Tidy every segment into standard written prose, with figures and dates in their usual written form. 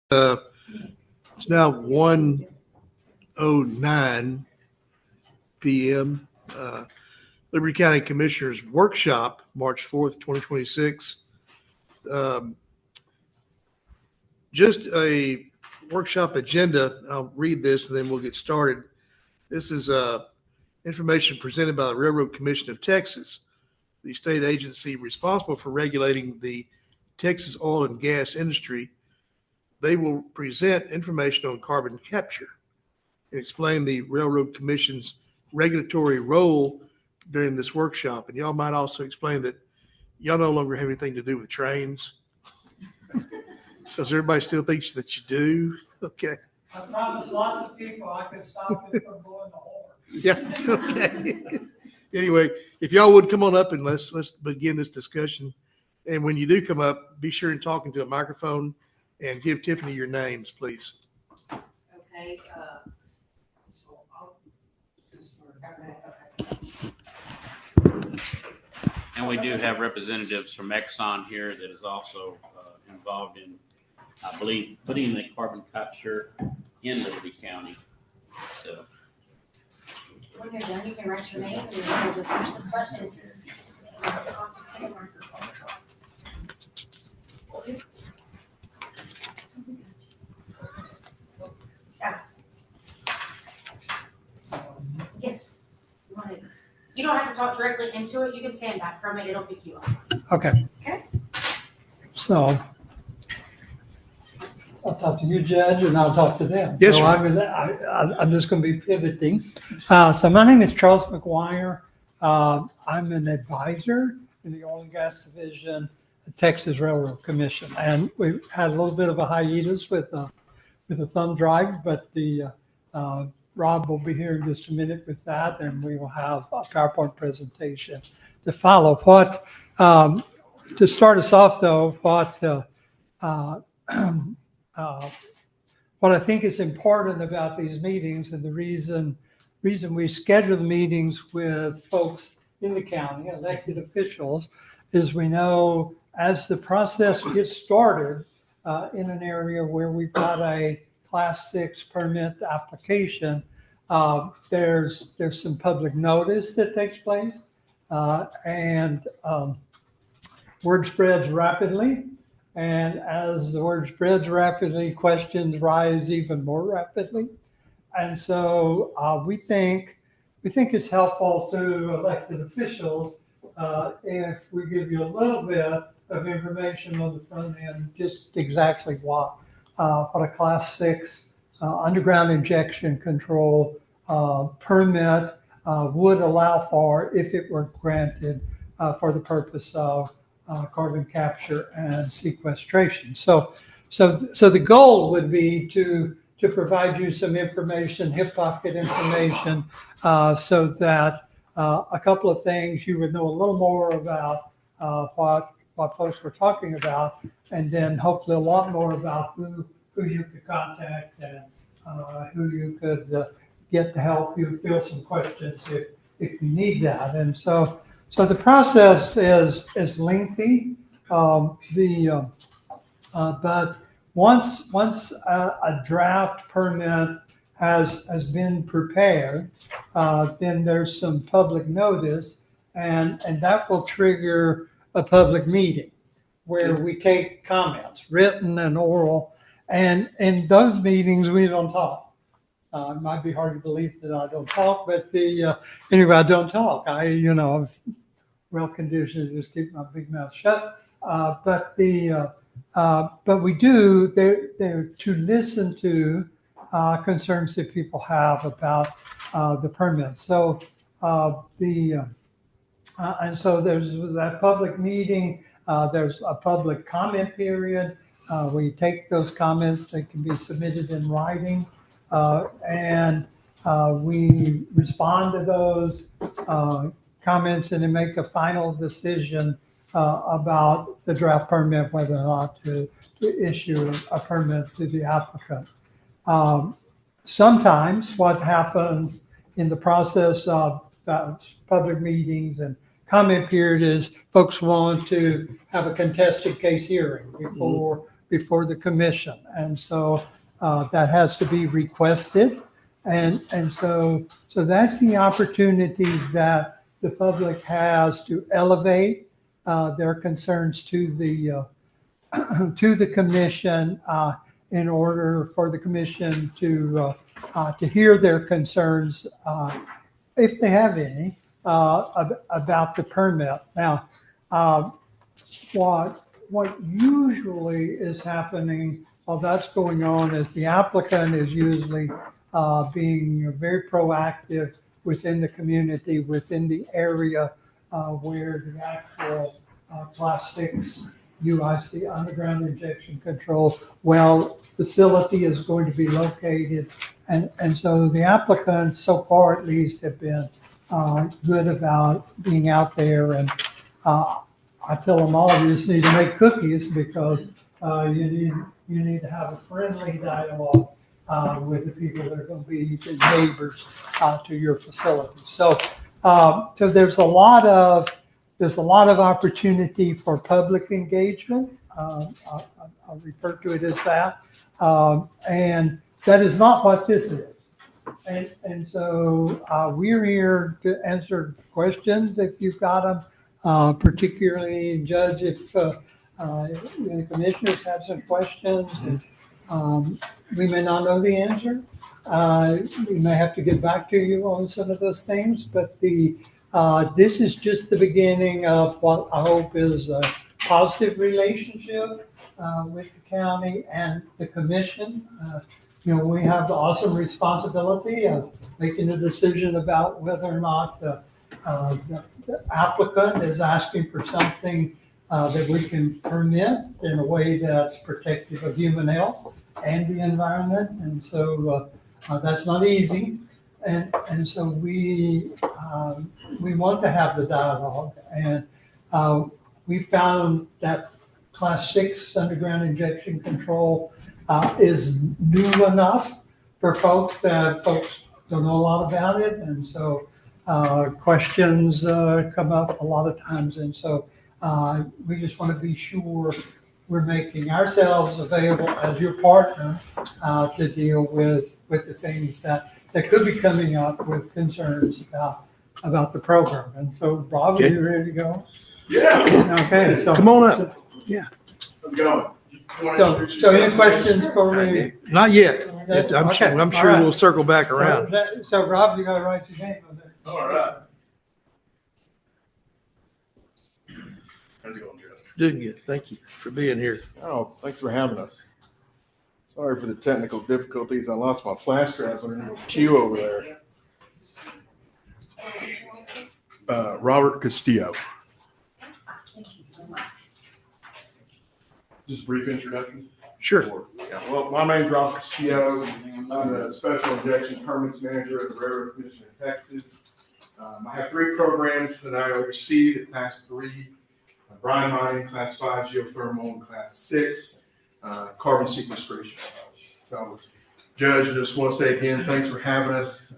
It's now 1:09 p.m. Liberty County Commissioners Workshop, March 4th, 2026. Just a workshop agenda. I'll read this and then we'll get started. This is information presented by the Railroad Commission of Texas, the state agency responsible for regulating the Texas oil and gas industry. They will present information on carbon capture and explain the Railroad Commission's regulatory role during this workshop. And y'all might also explain that y'all no longer have anything to do with trains, because everybody still thinks that you do. Okay. I promised lots of people I could stop it from blowing the horn. Yeah. Okay. Anyway, if y'all would come on up and let's begin this discussion. And when you do come up, be sure and talk into a microphone and give Tiffany your names, please. Okay. So I'll just And we do have representatives from Exxon here that is also involved in, I believe, putting the carbon capture in Liberty County. So. When you're done, you can write your name and then we'll just finish this question. Yes. You don't have to talk directly into it. You can stand back from it. It'll pick you up. Okay. Okay. So I'll talk to you, Judge, and I'll talk to them. Yes, so sir. I'm just going to be pivoting. So my name is Charles McGuire. I'm an advisor in the Oil and Gas Division of the Texas Railroad Commission. And we've had a little bit of a hiatus with a thumb drive, but Rob will be here in just a minute with that, and we will have a PowerPoint presentation to follow. To start us off, though, what I think is important about these meetings, and the reason we schedule the meetings with folks in the county, elected officials, is we know as the process gets started in an area where we've got a Class 6 permit application, there's some public notice that takes place, and word spreads rapidly. And as the word spreads rapidly, questions rise even more rapidly. And so we think it's helpful to elected officials if we give you a little bit of information on the front end, just exactly what a Class 6 underground injection control permit would allow for if it were granted for the purpose of carbon capture and sequestration. So the goal would be to provide you some information, hip pocket information, so that a couple of things you would know a little more about what folks were talking about, and then hopefully a lot more about who you could contact and who you could get to help you fill some questions if you need that. And so the process is lengthy, but once a draft permit has been prepared, then there's some public notice, and that will trigger a public meeting where we take comments, written and oral, and in those meetings we don't talk. It might be hard to believe that I don't talk, but anyway, I don't talk. I'm well conditioned to just keep my big mouth shut. But we do there to listen to concerns that people have about the permit. So and so there's that public meeting. There's a public comment period. We take those comments; they can be submitted in writing. And we respond to those comments and then make a final decision about the draft permit, whether or not to issue a permit to the applicant. Sometimes what happens in the process of public meetings and comment period is folks want to have a contested case hearing before before the commission. And so that has to be requested. And so that's the opportunity that the public has to elevate their concerns to the commission in order for the commission to hear their concerns, if they have any, about the permit. Now, what usually is happening while that's going on is the applicant is usually being very proactive within the community, within the area where the actual Class 6 UIC, underground injection control well facility, is going to be located. And so the applicants, so far at least, have been good about being out there. And I tell them all, you just need to make cookies because you need to have a friendly dialogue with the people that are going to be the neighbors to your facility. So there's a lot of opportunity for public engagement. I'll refer to it as that. And that is not what this is. And so we're here to answer questions if you've got them, particularly, Judge, if the commissioners have some questions. We may not know the answer. We may have to get back to you on some of those things, but this is just the beginning of what I hope is a positive relationship with the county and the commission. We have the awesome responsibility of making a decision about whether or not the applicant is asking for something that we can permit in a way that's protective of human health and the environment. And so that's not easy. And so we want to have the dialogue. And we found that Class 6 underground injection control is new enough for folks that folks don't know a lot about it. And so questions come up a lot of times. And so we just want to be sure we're making ourselves available as your partner to deal with the things that could be coming up with concerns about the program. And so, Rob, Okay. are you ready to go? Yeah. Okay, so Come on up. Yeah. How's it going? You wanna introduce So any yourself? questions for me? Not yet. I'm Okay, sure, I'm all sure right. we'll circle back around. So Rob, you gotta write your name on there. All right. How's it going, Joe? Doing good. Thank you for being here. Oh, thanks for having us. Sorry for the technical difficulties. I lost my flash drive underneath the queue over there. Robert Castillo. Thank you so much. Just a brief introduction. Sure. Yeah, well, my name's Robert Castillo. I'm the Special Injection Permits Manager at the Railroad Commission of Texas. I have 3 programs that I oversee, the Class 3 brine mining, Class 5 geothermal, and Class 6 carbon sequestration. So, Judge, I just want to say again, thanks for having us.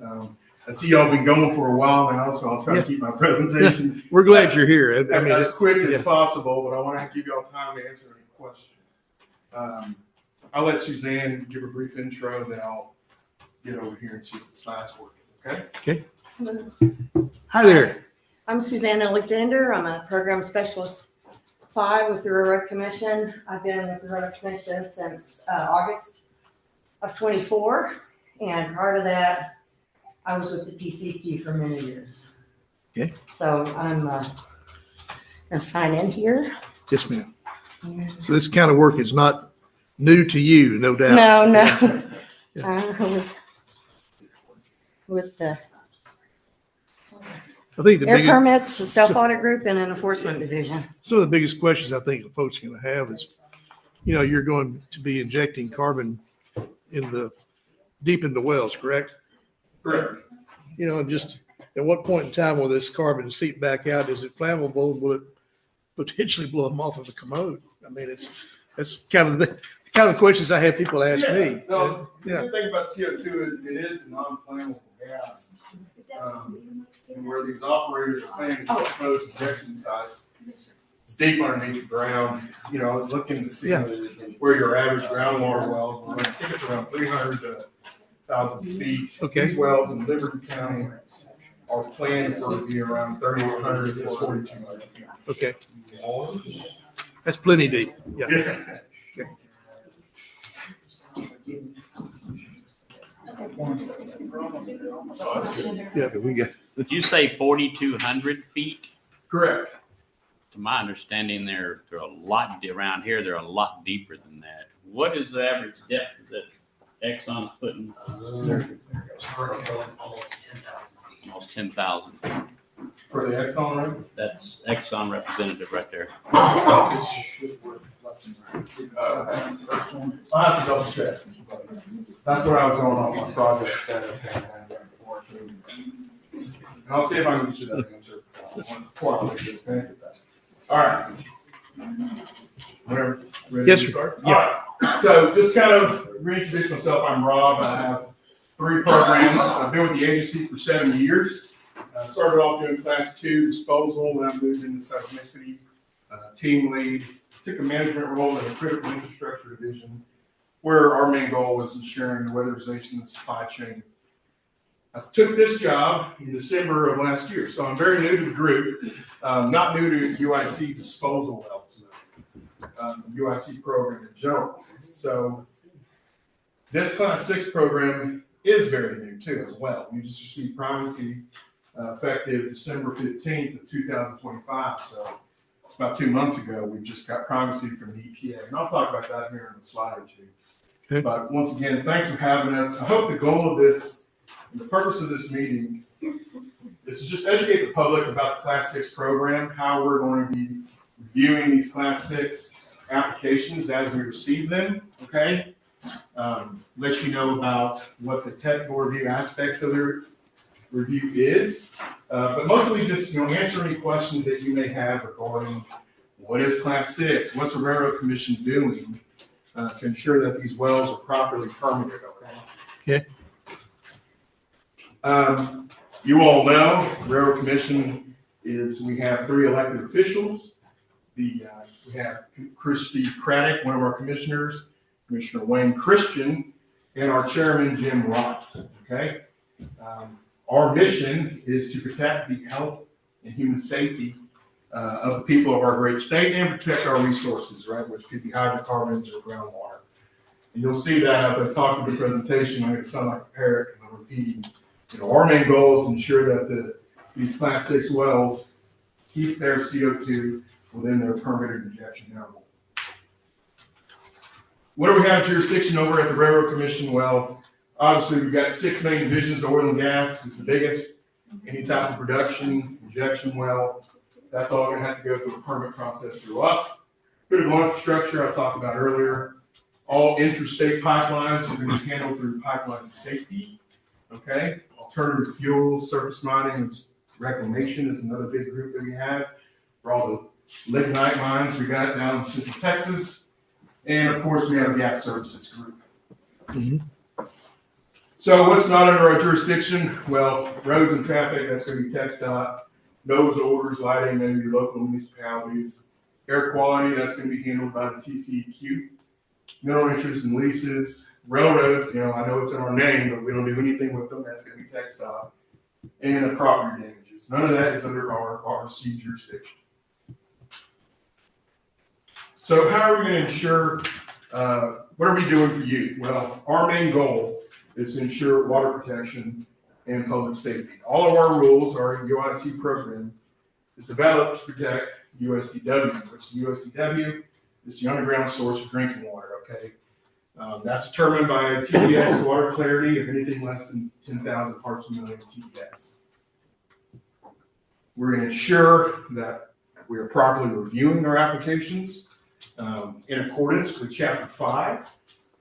I see y'all been going for a while now, so I'll try Yeah. to keep my presentation We're glad you're here. I mean, as quick yeah. as possible, but I want to give y'all time to answer any questions. I'll let Suzanne give a brief intro, then I'll get over here and see if the slides work. Okay? Hi there. I'm Suzanne Alexander. I'm a program specialist 5 with the Railroad Commission. I've been with the Railroad Commission since August of 24. And prior to that, I was with the TCQ for many years. Okay. So I'm going to sign in here. Yes, ma'am. So this kind of work is not new to you, no doubt. No. Yeah. I was with the I think the air biggest, permits, the self-audit group, and an enforcement division. some of the biggest questions I think folks are going to have is, you're going to be injecting carbon deep in the wells, correct? Correct. And just at what point in time will this carbon seep back out? Is it flammable? Will it potentially blow them off of a commode? I mean, that's kind of the questions I have people ask me. No, the Yeah. good thing about CO2 is it is a non-flammable gas. And where these operators are planning to propose injection sites, deep underneath the ground. You know, I was looking to see Yeah. where your average groundwater wells were. I think it's around 300 to 1,000 feet. Okay. These wells in Liberty County are planned for to be around 3,100 to 4,200 feet. Okay. That's plenty deep. Yeah. Yeah. We got. Did you say 4,200 feet? Correct. To my understanding, they're a lot, around here, they're a lot deeper than that. What is the average depth that Exxon's putting? Almost 10,000. For the Exxon, right? That's Exxon representative right there. I'll have to double check. That's where I was going on my project status. And I'll see if I can get you that answer before I leave you, okay? All right. Whenever. Ready Yes, to sir. start? Yeah. All right. So just kind of reintroduce myself. I'm Rob. I have 3 programs. I've been with the agency for 7 years. Started off doing class 2 disposal, then I moved into seismicity, team lead, took a management role in the critical infrastructure division, where our main goal was ensuring the weatherization of the supply chain. I took this job in December of last year, so I'm very new to the group, not new to UIC disposal wells, UIC program in general. So this class 6 program is very new too as well. We just received primacy effective December 15th of 2025. So about 2 months ago, we just got primacy from the EPA. And I'll talk about that here in a slide or two. Okay. But once again, thanks for having us. I hope the goal of this, and the purpose of this meeting is to just educate the public about the Class 6 program, how we're going to be reviewing these Class 6 applications as we receive them, okay? Let you know about what the technical review aspects of the review is, but mostly just, answer any questions that you may have regarding what is Class 6, what's the Railroad Commission doing to ensure that these wells are properly permitted, okay? You all know, Railroad Commission we have 3 elected officials. We have Christy Craddock, one of our commissioners, Commissioner Wayne Christian, and our chairman, Jim Wright, okay? Our mission is to protect the health and human safety of the people of our great state and protect our resources, right, which could be hydrocarbons or groundwater. And you'll see that as I talk in the presentation, I'm going to sound like a parrot because I'm repeating. Our main goal is to ensure that these Class 6 wells keep their CO2 within their permitted injection interval. What do we have jurisdiction over at the Railroad Commission? Well, obviously, we've got 6 main divisions. Oil and gas is the biggest. Any type of production, injection well, that's all going to have to go through a permit process through us. Critical infrastructure I talked about earlier. All interstate pipelines are going to be handled through pipeline safety. Okay. Alternative fuels, surface mining, and reclamation is another big group that we have. For all the lignite mines we got down in Central Texas. And of course, we have a gas services group. Mhm. So what's not under our jurisdiction? Well, roads and traffic, that's going to be TxDOT. Those orders, lighting, maybe your local municipalities. Air quality, that's going to be handled by the TCEQ. Mineral interest and leases. Railroads, I know it's in our name, but we don't do anything with them. That's going to be TxDOT. And the property damages. None of that is under our C jurisdiction. So how are we going to ensure, what are we doing for you? Well, our main goal is to ensure water protection and public safety. All of our rules, our UIC program, is developed to protect USDW, which USDW is the underground source of drinking water, okay? That's determined by TDS water clarity of anything less than 10,000 parts per million TDS. We're going to ensure that we are properly reviewing our applications in accordance with Chapter 5.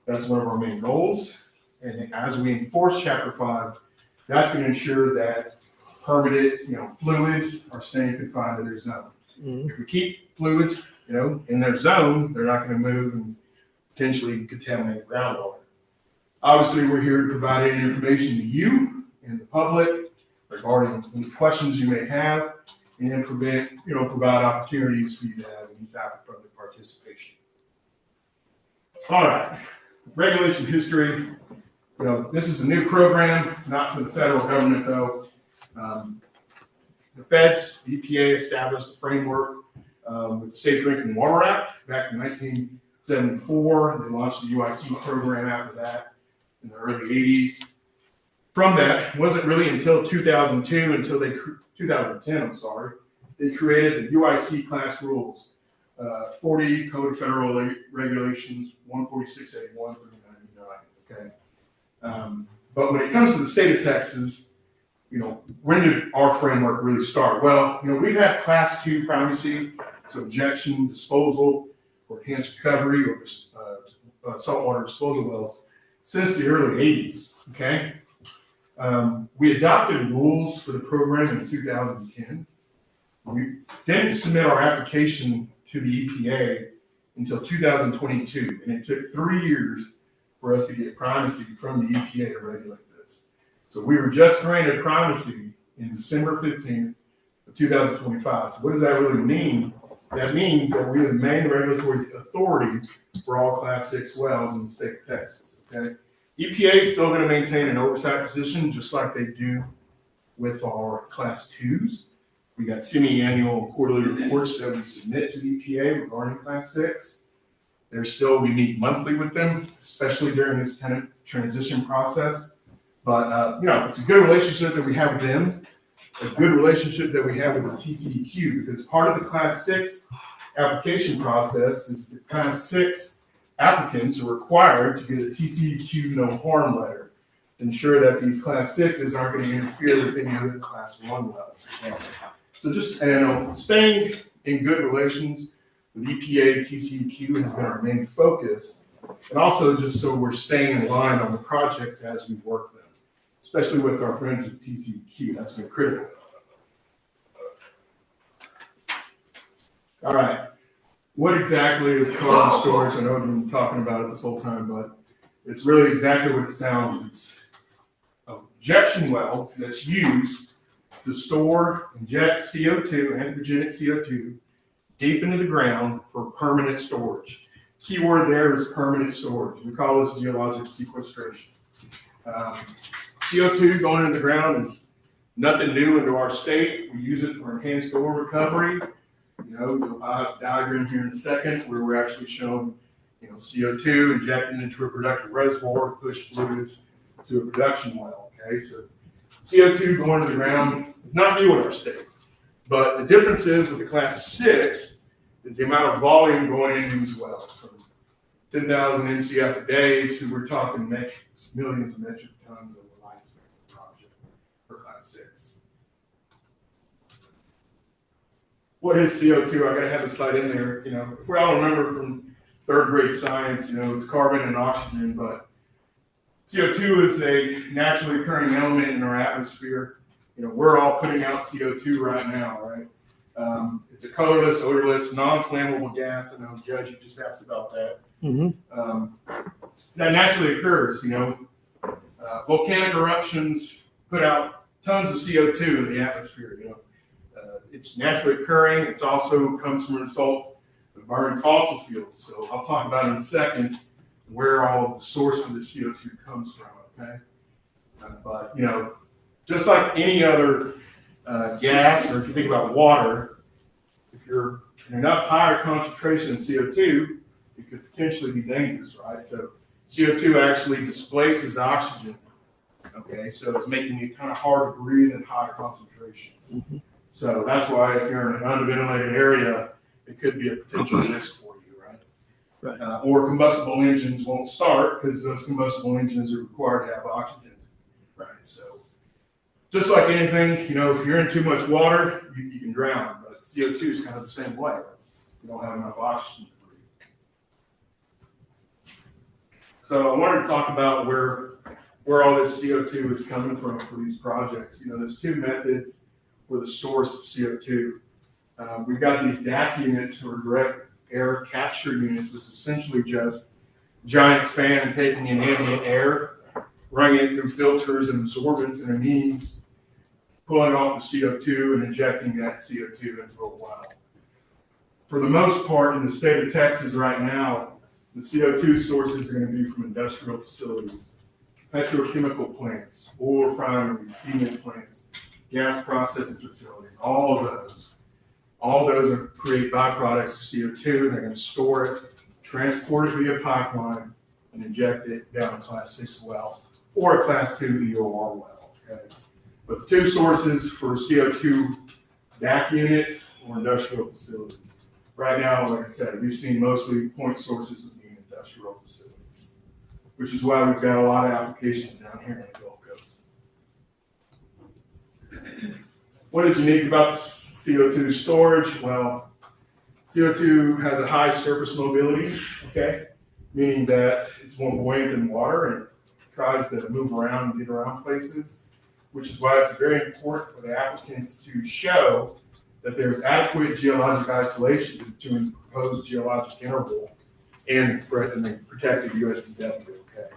That's one of our main goals. And as we enforce Chapter 5, that's going to ensure that permitted, fluids are staying confined to their zone. Mhm. If we keep fluids, in their zone, they're not going to move and potentially contaminate groundwater. Obviously, we're here to provide any information to you and the public regarding any questions you may have. and provide opportunities for you to have any type of public participation. All right, regulation history. This is a new program, not for the federal government though. The feds, the EPA established a framework with the Safe Drinking Water Act back in 1974. They launched the UIC program after that in the early 80s. From that, it wasn't really until 2010, they created the UIC class rules, 40 Code of Federal Regulations, 14681 through 99, okay? But when it comes to the state of Texas, when did our framework really start? Well, we've had class 2 primacy, so injection, disposal, or enhanced recovery, or saltwater disposal wells since the early 80s, okay? We adopted rules for the program in 2010. We didn't submit our application to the EPA until 2022, and it took 3 years for us to get primacy from the EPA to regulate this. So we were just granted primacy in December 15th of 2025. So what does that really mean? That means that we are the main regulatory authority for all Class 6 wells in the state of Texas, okay? EPA is still going to maintain an oversight position just like they do with our Class 2s. We got semi-annual and quarterly reports that we submit to the EPA regarding Class 6. We meet monthly with them, especially during this kind of transition process. But, it's a good relationship that we have with them, a good relationship that we have with the TCEQ, because part of the Class 6 application process is the Class 6 applicants are required to get a TCEQ no harm letter to ensure that these Class 6s aren't going to interfere with any other Class 1 wells. So just, staying in good relations with EPA, TCEQ has been our main focus, and also just so we're staying in line on the projects as we work them, especially with our friends at TCEQ. That's been critical. All right. What exactly is carbon storage? I know we've been talking about it this whole time, but it's really exactly what it sounds. It's an injection well that's used to store, inject CO2, anthropogenic CO2, deep into the ground for permanent storage. Keyword there is permanent storage. We call this geologic sequestration. CO2 going into the ground is nothing new into our state. We use it for enhanced oil recovery. You'll have a diagram here in a second where we're actually showing, CO2 injected into a productive reservoir to push fluids to a production well, okay? So CO2 going to the ground is not new in our state. But the difference is with the Class 6 is the amount of volume going into these wells, from 10,000 MCF a day to we're talking millions of metric tons over the lifespan of the project for Class 6. What is CO2? I gotta have a slide in there. If we all remember from 3rd grade science, it's carbon and oxygen, but CO2 is a naturally occurring element in our atmosphere. We're all putting out CO2 right now, right? It's a colorless, odorless, non-flammable gas. I know, Judge, you just asked about that. That naturally occurs, volcanic eruptions put out tons of CO2 in the atmosphere, it's naturally occurring. It's also comes from a result of burning fossil fuels. So I'll talk about in a second where all of the source for the CO2 comes from, okay? But, just like any other gas, or if you think about water, if you're in enough higher concentration of CO2, it could potentially be dangerous, right? So CO2 actually displaces oxygen, okay? So it's making it kind of hard to breathe in higher concentrations. So that's why if you're in an unventilated area, it could be a potential risk for you, right? Right. Or combustible engines won't start because those combustible engines are required to have oxygen, right? So just like anything, if you're in too much water, you can drown, but CO2 is kind of the same way. You don't have enough oxygen to breathe. So I wanted to talk about where all this CO2 is coming from for these projects. There's two methods for the source of CO2. We've got these DAC units, or direct air capture units, which is essentially just a giant fan taking in ambient air, running it through filters and absorbents and amines, pulling off the CO2 and injecting that CO2 into a well. For the most part, in the state of Texas right now, the CO2 sources are going to be from industrial facilities, petrochemical plants, oil refineries, cement plants, gas processing facilities, all of those. All those are create byproducts of CO2. They're going to store it, transport it via pipeline, and inject it down a Class 6 well or a Class 2 EOR well. Okay? But the two sources for CO2 DAC units or industrial facilities. Right now, like I said, we've seen mostly point sources of being industrial facilities, which is why we've got a lot of applications down here in the Gulf Coast. What is unique about CO2 storage? Well, CO2 has a high surface mobility, okay? Meaning that it's more buoyant than water and it tries to move around and get around places, which is why it's very important for the applicants to show that there's adequate geologic isolation between the proposed geologic interval and the protected USDW, okay?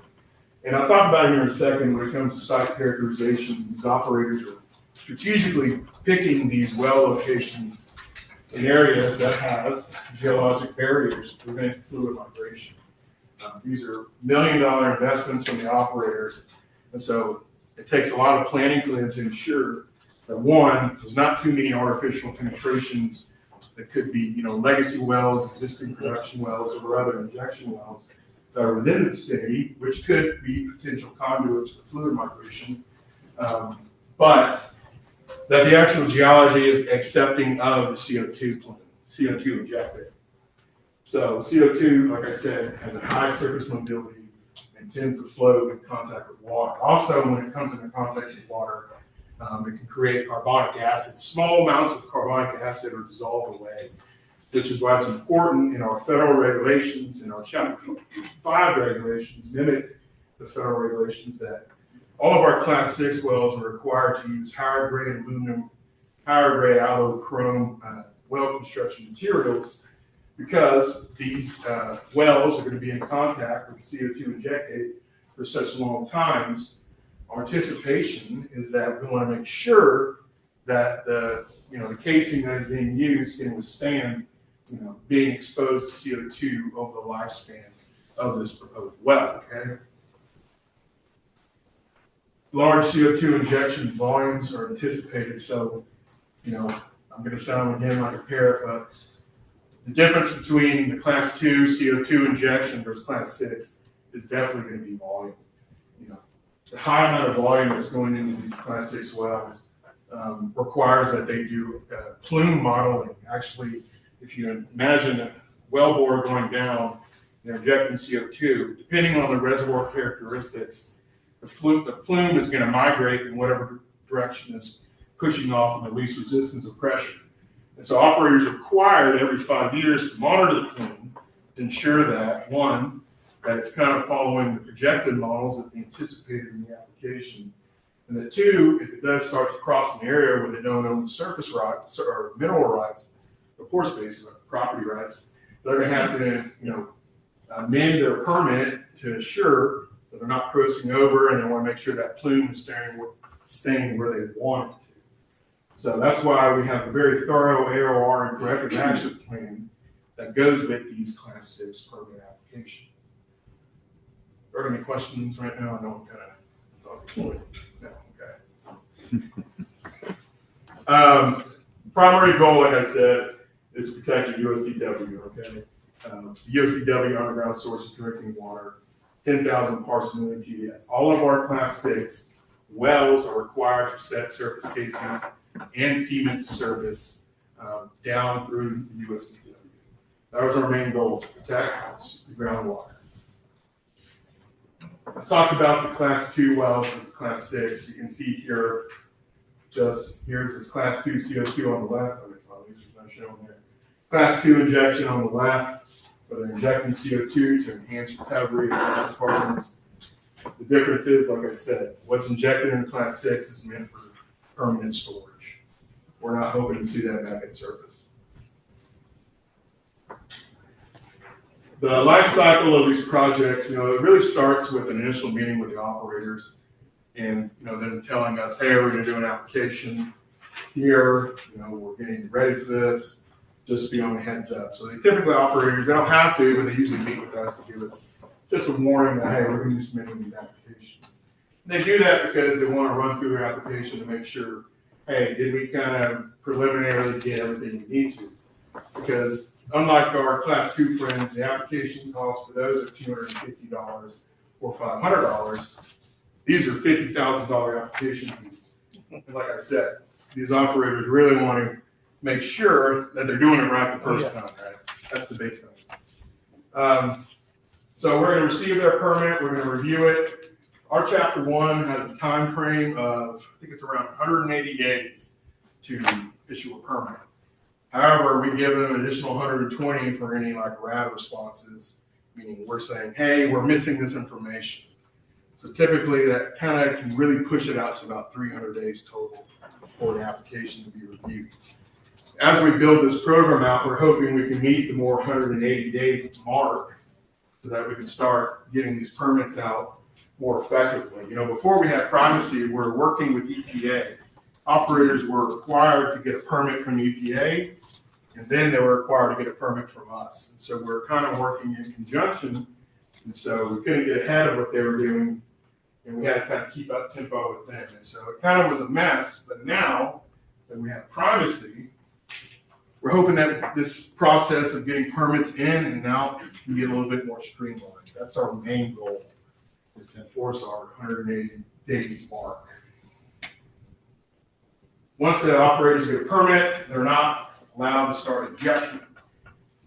And I'll talk about it here in a second when it comes to site characterization. These operators are strategically picking these well locations in areas that has geologic barriers to prevent fluid migration. These are $1 million investments from the operators, and so it takes a lot of planning for them to ensure that, one, there's not too many artificial penetrations that could be, legacy wells, existing production wells, or other injection wells that are within the vicinity, which could be potential conduits for fluid migration, but that the actual geology is accepting of the CO2 injected. So CO2, like I said, has a high surface mobility and tends to flow in contact with water. Also, when it comes into contact with water, it can create carbonic acid. Small amounts of carbonic acid are dissolved away, which is why it's important in our federal regulations, in our Chapter 5 regulations, mimic the federal regulations, that all of our Class 6 wells are required to use higher grade aluminum, higher grade alloy chrome well construction materials, because these wells are going to be in contact with CO2 injected for such long times. Our anticipation is that we want to make sure that the casing that is being used can withstand being exposed to CO2 over the lifespan of this proposed well. Okay? Large CO2 injection volumes are anticipated, so I'm going to sound again like a parrot, but the difference between the Class 2 CO2 injection versus Class 6 is definitely going to be volume. The high amount of volume that's going into these Class 6 wells requires that they do plume modeling. Actually, if you imagine a well bore going down, they're injecting CO2, depending on the reservoir characteristics, the plume is going to migrate in whatever direction is pushing off in the least resistance of pressure. And so operators are required every 5 years to monitor the plume to ensure that, one, that it's kind of following the projected models that they anticipated in the application, and that, two, if it does start to cross an area where they don't own the surface rights or mineral rights, or pore space, property rights, they're going to have to, amend their permit to ensure that they're not crossing over, and they want to make sure that plume is staying where they want it to. So that's why we have a very thorough AOR and corrective action plan that goes with these Class 6 permit applications. Are there any questions right now? I know I'm kind of no, okay. Primary goal, like I said, is to protect the USDW, okay? USDW underground source of drinking water, 10,000 parts per million TDS. All of our Class 6 wells are required to set surface casing and cement to surface down through the USDW. That was our main goal, to protect the groundwater. I talked about the Class 2 wells and the Class 6. You can see here, here's this Class 2 CO2 on the left. These are not shown there. Class 2 injection on the left, where they're injecting CO2 to enhance recovery of compartments. The difference is, like I said, what's injected in Class 6 is meant for permanent storage. We're not hoping to see that back at surface. The life cycle of these projects, it really starts with an initial meeting with the operators. and, them telling us, hey, we're gonna do an application here, we're getting ready for this, just be on the heads up. So they typically operators, they don't have to, but they usually meet with us to give us just a warning that, hey, we're gonna be submitting these applications. And they do that because they wanna run through their application to make sure, hey, did we kind of preliminarily get everything we need to? Because unlike our class 2 friends, the application costs for those are $250 or $500. These are $50,000 application fees. And like I said, these operators really want to make sure that they're doing it right the first time, right? That's the big thing. So we're going to receive their permit. We're going to review it. Our chapter 1 has a time frame of, I think it's around 180 days to issue a permit. However, we give them an additional 120 for any like RAD responses, meaning we're saying, hey, we're missing this information. So typically that kind of can really push it out to about 300 days total for the application to be reviewed. As we build this program out, we're hoping we can meet the more 180-day mark so that we can start getting these permits out more effectively. Before we had primacy, we're working with EPA. Operators were required to get a permit from EPA, and then they were required to get a permit from us. And so we're kind of working in conjunction, and so we couldn't get ahead of what they were doing, and we had to kind of keep up tempo with them. And so it kind of was a mess, but now that we have primacy, we're hoping that this process of getting permits in and out can get a little bit more streamlined. That's our main goal, is to enforce our 180 days mark. Once the operators get a permit, they're not allowed to start injection.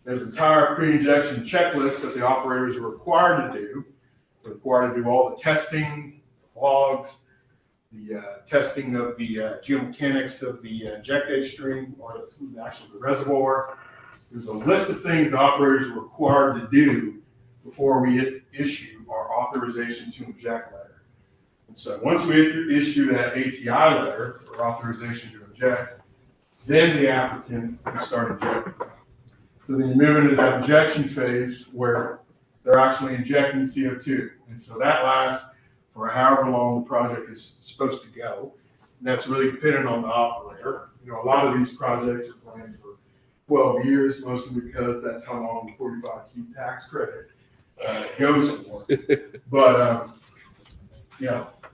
There's an entire pre-injection checklist that the operators are required to do. They're required to do all the testing, logs, the testing of the geomechanics of the injectate stream, or actually the reservoir. There's a list of things the operators are required to do before we issue our authorization to inject letter. And so once we issue that ATI letter, or authorization to inject, then the applicant can start injecting. So then you move into that injection phase where they're actually injecting CO2. And so that lasts for however long the project is supposed to go. And that's really dependent on the operator. A lot of these projects are planned for 12 years, mostly because that's how long the 45Q tax credit goes for. But,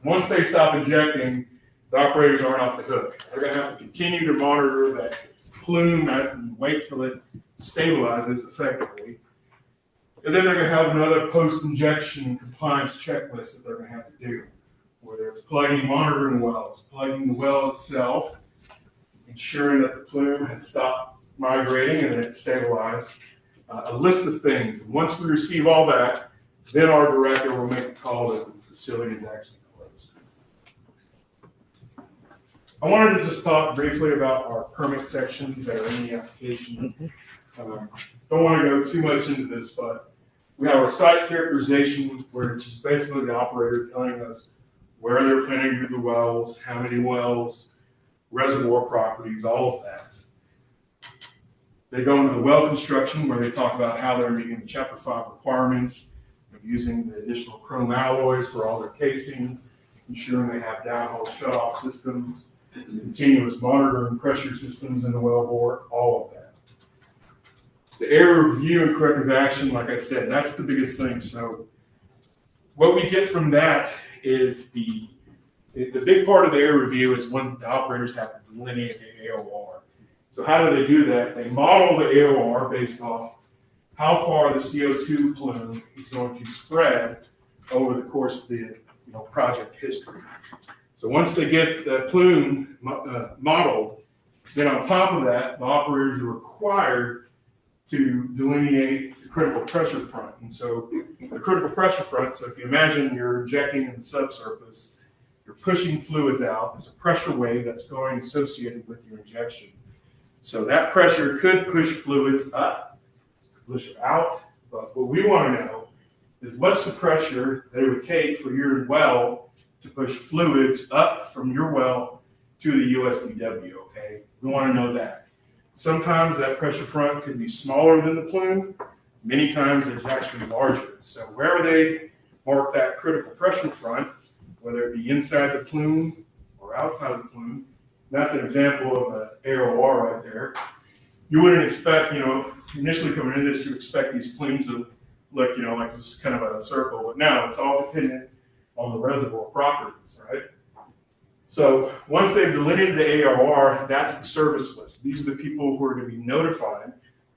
once they stop injecting, the operators aren't off the hook. They're going to have to continue to monitor that plume and wait till it stabilizes effectively. And then they're going to have another post-injection compliance checklist that they're going to have to do, whether it's plugging monitoring wells, plugging the well itself, ensuring that the plume has stopped migrating and it's stabilized, a list of things. And once we receive all that, then our director will make a call that the facility is actually closed. I wanted to just talk briefly about our permit sections that are in the application. Don't want to go too much into this, but we have our site characterization, which is basically the operator telling us where they're planning to do the wells, how many wells, reservoir properties, all of that. They go into the well construction, where they talk about how they're meeting the Chapter 5 requirements of using the additional chrome alloys for all their casings, ensuring they have downhole shutoff systems, continuous monitoring pressure systems in the wellbore, all of that. The area review and corrective action, like I said, that's the biggest thing. So what we get from that is the big part of the area review is when the operators have to delineate the AOR. So how do they do that? They model the AOR based off how far the CO2 plume is going to spread over the course of the project history. So once they get the plume modeled, then on top of that, the operators are required to delineate the critical pressure front. And so the critical pressure front, so if you imagine you're injecting in the subsurface, you're pushing fluids out, there's a pressure wave that's going associated with your injection. So that pressure could push fluids up, push out, but what we want to know is what's the pressure that it would take for your well to push fluids up from your well to the USDW, okay? We want to know that. Sometimes that pressure front could be smaller than the plume. Many times it's actually larger. So wherever they mark that critical pressure front, whether it be inside the plume or outside the plume. That's an example of an AOR right there. You wouldn't expect, initially coming in this, you expect these plumes to look, like just kind of a circle, but no, it's all dependent on the reservoir properties, right? So once they've delineated the AOR, that's the service list. These are the people who are going to be notified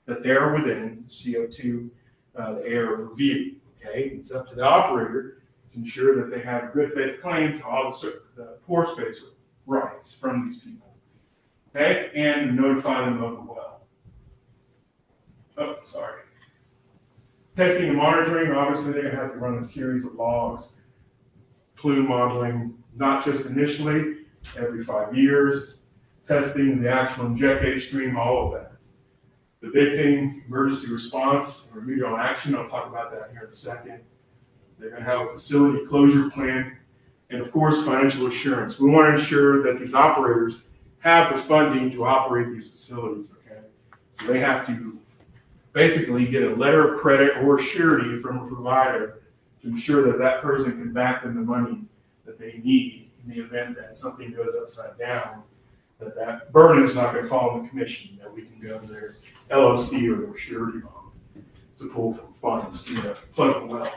that they're within CO2, the air review. Okay, it's up to the operator to ensure that they have good faith claim to all the pore space rights from these people. Okay, and notify them of the well. Oh, sorry. Testing and monitoring, obviously they're going to have to run a series of logs, plume modeling, not just initially, every 5 years, testing the actual injectate stream, all of that. The big thing, emergency response, remedial action, I'll talk about that here in a second. They're going to have a facility closure plan, and of course, financial assurance. We want to ensure that these operators have the funding to operate these facilities, okay? So they have to basically get a letter of credit or surety from a provider to ensure that that person can back them the money that they need in the event that something goes upside down, that burden is not going to fall on the commission, that we can go to their LLC or their surety bond to pull from funds to plug the well.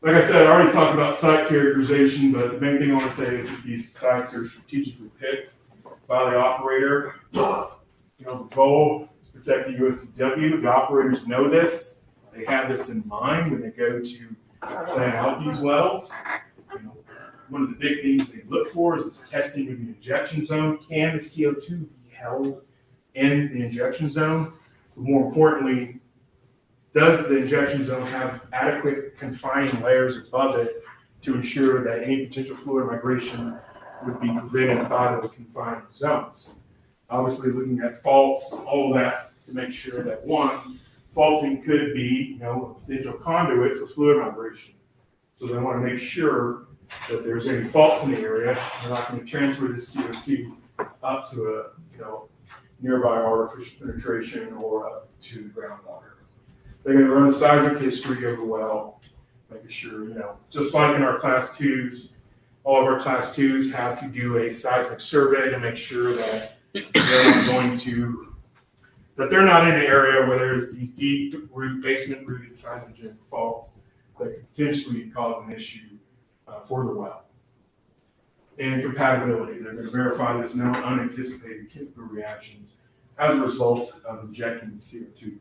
Like I said, I already talked about site characterization, but the main thing I want to say is that these sites are strategically picked by the operator. The goal is to protect the UFTW. The operators know this. They have this in mind when they go to plan out these wells. One of the big things they look for is this testing of the injection zone. Can the CO2 be held in the injection zone? But more importantly, does the injection zone have adequate confining layers above it to ensure that any potential fluid migration would be prevented by the confined zones? Obviously, looking at faults, all of that to make sure that one, faulting could be, a potential conduit for fluid migration. So they want to make sure that there's any faults in the area, they're not going to transfer this CO2 up to a, nearby artificial penetration or up to the groundwater. They're going to run a seismic history of the well, making sure, just like in our class 2s, all of our class 2s have to do a seismic survey to make sure that they're not in an area where there's these deep root, basement rooted seismogenic faults that could potentially cause an issue for the well. And compatibility, they're going to verify there's no unanticipated chemical reactions as a result of injecting the CO2.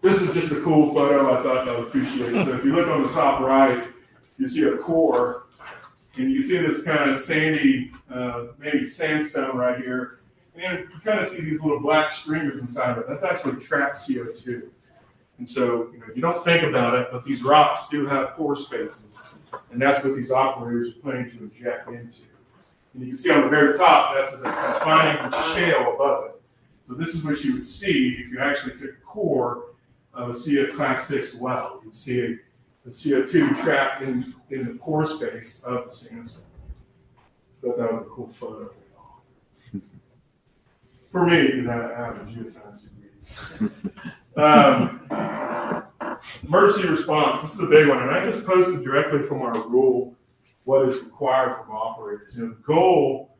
This is just a cool photo I thought I would appreciate. So if you look on the top right, you see a core, and you see this kind of sandy, maybe sandstone right here. And you kind of see these little black streamers inside of it. That's actually trapped CO2. And so, you don't think about it, but these rocks do have pore spaces. And that's what these operators are planning to inject into. And you can see on the very top, that's a confining shale above it. So this is what you would see if you actually took a core of a class 6 well. You'd see the CO2 trapped in the pore space of the sandstone. Thought that was a cool photo. For me, because I have a geoscience degree. Emergency response, this is a big one, and I just posted directly from our rule what is required from operators. The goal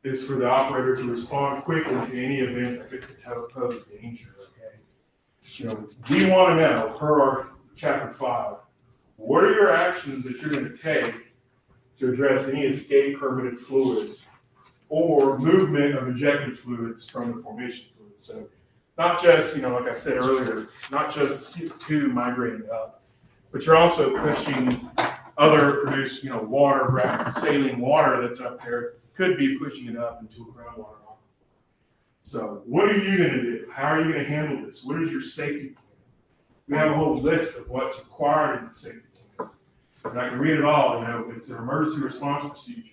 is for the operator to respond quickly to any event that could pose danger, okay? We want to know, per our chapter 5, what are your actions that you're going to take to address any escape permitted fluids or movement of injected fluids from the formation fluid. So not just, like I said earlier, not just CO2 migrating up, but you're also pushing other produced, water, saline water that's up there, could be pushing it up into a groundwater. So what are you going to do? How are you going to handle this? What is your safety plan? We have a whole list of what's required in the safety plan. And I can read it all, it's an emergency response procedure.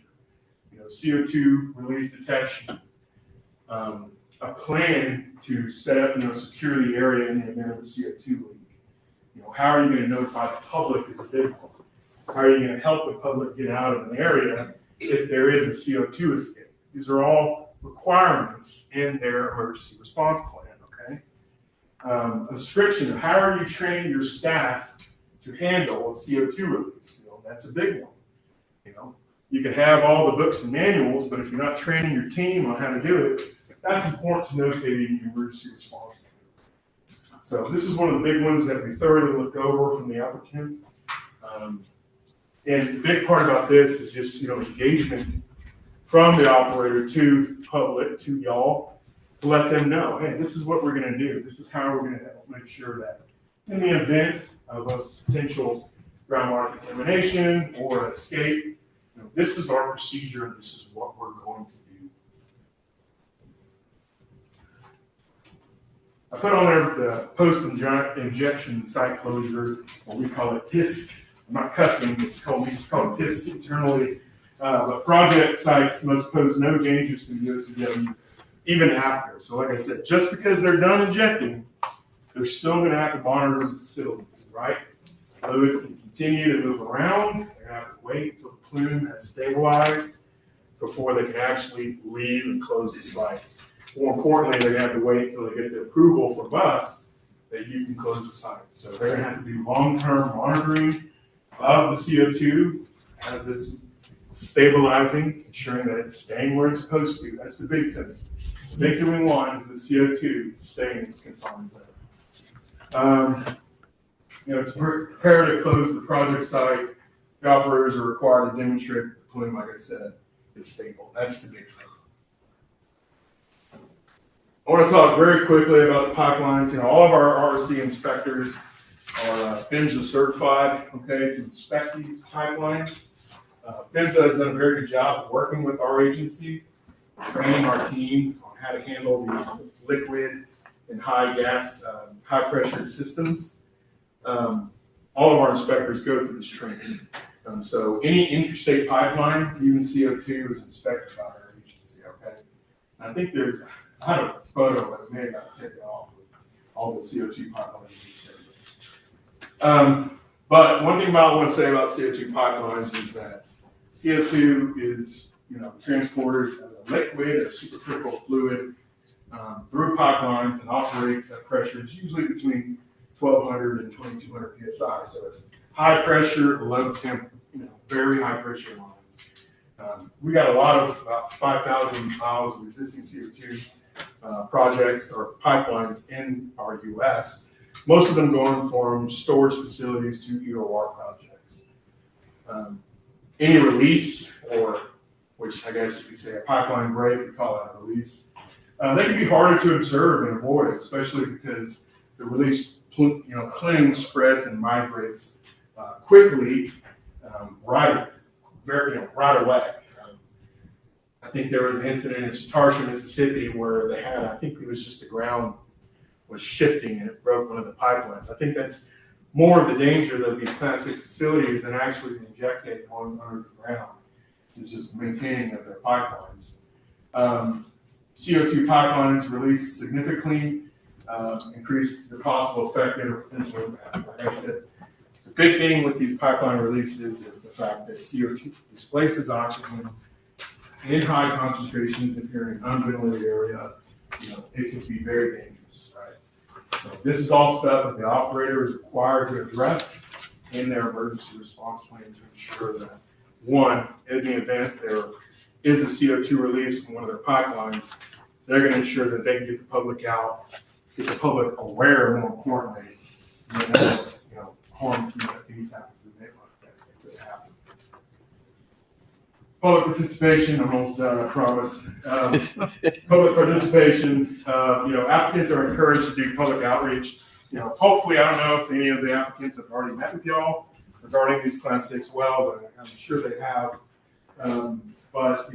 CO2 release detection, a plan to set up, secure the area in the event of a CO2 leak. How are you going to notify the public is a big one. How are you going to help the public get out of an area if there is a CO2 escape? These are all requirements in their emergency response plan, okay? A description of how are you training your staff to handle a CO2 release. That's a big one. You can have all the books and manuals, but if you're not training your team on how to do it, that's important to notate in your emergency response. So this is one of the big ones that we thoroughly look over from the applicant. And the big part about this is just, engagement from the operator to public, to y'all, to let them know, hey, this is what we're going to do. This is how we're going to help make sure that in the event of a potential groundwater contamination or escape, this is our procedure and this is what we're going to do. I put on there the post-injection site closure, what we call it PISC. I'm not cussing, it's called PISC internally. But project sites must pose no dangers to the USDW even after. So like I said, just because they're done injecting, they're still going to have to monitor the facility, right? Fluids can continue to move around. They're going to have to wait until the plume has stabilized before they can actually leave and close the site. More importantly, they're going to have to wait until they get the approval from us that you can close the site. So they're going to have to do long-term monitoring of the CO2 as it's stabilizing, ensuring that it's staying where it's supposed to. That's the big thing. The big thing we want is the CO2 staying in its confined zone. To prepare to close the project site, the operators are required to demonstrate that the plume, like I said, is stable. That's the big thing. I want to talk very quickly about the pipelines. All of our RC inspectors are PHMSA certified, to inspect these pipelines. PHMSA has done a very good job of working with our agency, training our team on how to handle these liquid and high gas, high pressure systems. All of our inspectors go through this training. So any interstate pipeline, even CO2, is inspected by our agency, I think I have a photo, but maybe I'll take it off with all the CO2 pipelines. But one thing I want to say about CO2 pipelines is that CO2 is, transported as a liquid or supercritical fluid through pipelines and operates at pressures usually between 1,200 and 2,200 psi. So it's high pressure, low temp, very high pressure lines. We got a lot of about 5,000 miles of existing CO2 projects or pipelines in our U.S. Most of them going from storage facilities to EOR projects. Any release, or which I guess you could say a pipeline break, we call that a release, they can be harder to observe and avoid, especially because the release plume spreads and migrates quickly, right away. I think there was an incident in Tarsha, Mississippi, where they had, I think it was just the ground was shifting and it broke one of the pipelines. I think that's more of the danger of these Class 6 facilities than actually injecting one under the ground. It's just maintaining of their pipelines. CO2 pipelines release significantly increase the possible effective or potential impact. Like I said, the big thing with these pipeline releases is the fact that CO2 displaces oxygen in high concentrations. If you're in an unventilated area, it can be very dangerous, right? So this is all stuff that the operator is required to address in their emergency response plan to ensure that, one, in the event there is a CO2 release from one of their pipelines, they're going to ensure that they can get the public out, get the public aware, more importantly, so that there's harm to things happen to the neighborhood that could happen. Public participation, I'm almost done, I promise. Public participation, applicants are encouraged to do public outreach. Hopefully, I don't know if any of the applicants have already met with y'all regarding these Class 6 wells. I'm sure they have. But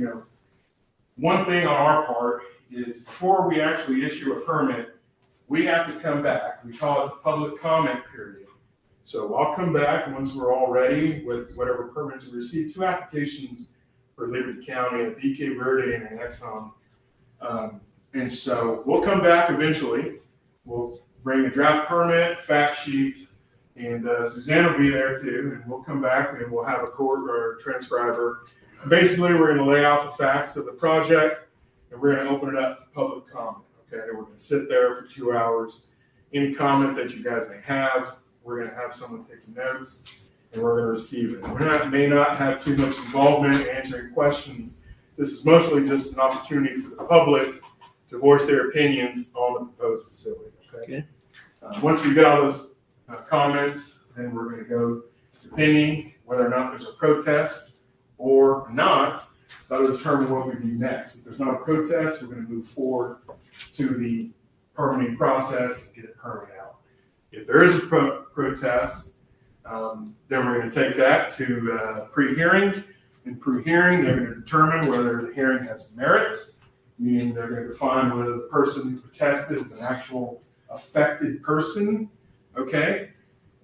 one thing on our part is before we actually issue a permit, we have to come back. We call it the public comment period. So I'll come back once we're all ready with whatever permits we receive. 2 applications for Liberty County, a BK Verde and an Exxon. And so we'll come back eventually. We'll bring a draft permit, fact sheet, and Suzanne will be there too. And we'll come back and we'll have a court or a transcriber. Basically, we're going to lay out the facts of the project and we're going to open it up for public comment. Okay, we're going to sit there for 2 hours. Any comment that you guys may have, We're gonna have someone taking notes, and we're gonna receive it. May not have too much involvement answering questions. This is mostly just an opportunity for the public to voice their opinions on the proposed facility, okay? Once we get all those comments, then we're gonna go, depending whether or not there's a protest or not, that'll determine what we do next. If there's not a protest, we're gonna move forward to the permitting process and get it permitted out. If there is a protest, then we're gonna take that to pre-hearing. In pre-hearing, they're gonna determine whether the hearing has merits, meaning they're gonna define whether the person who protested is an actual affected person, okay?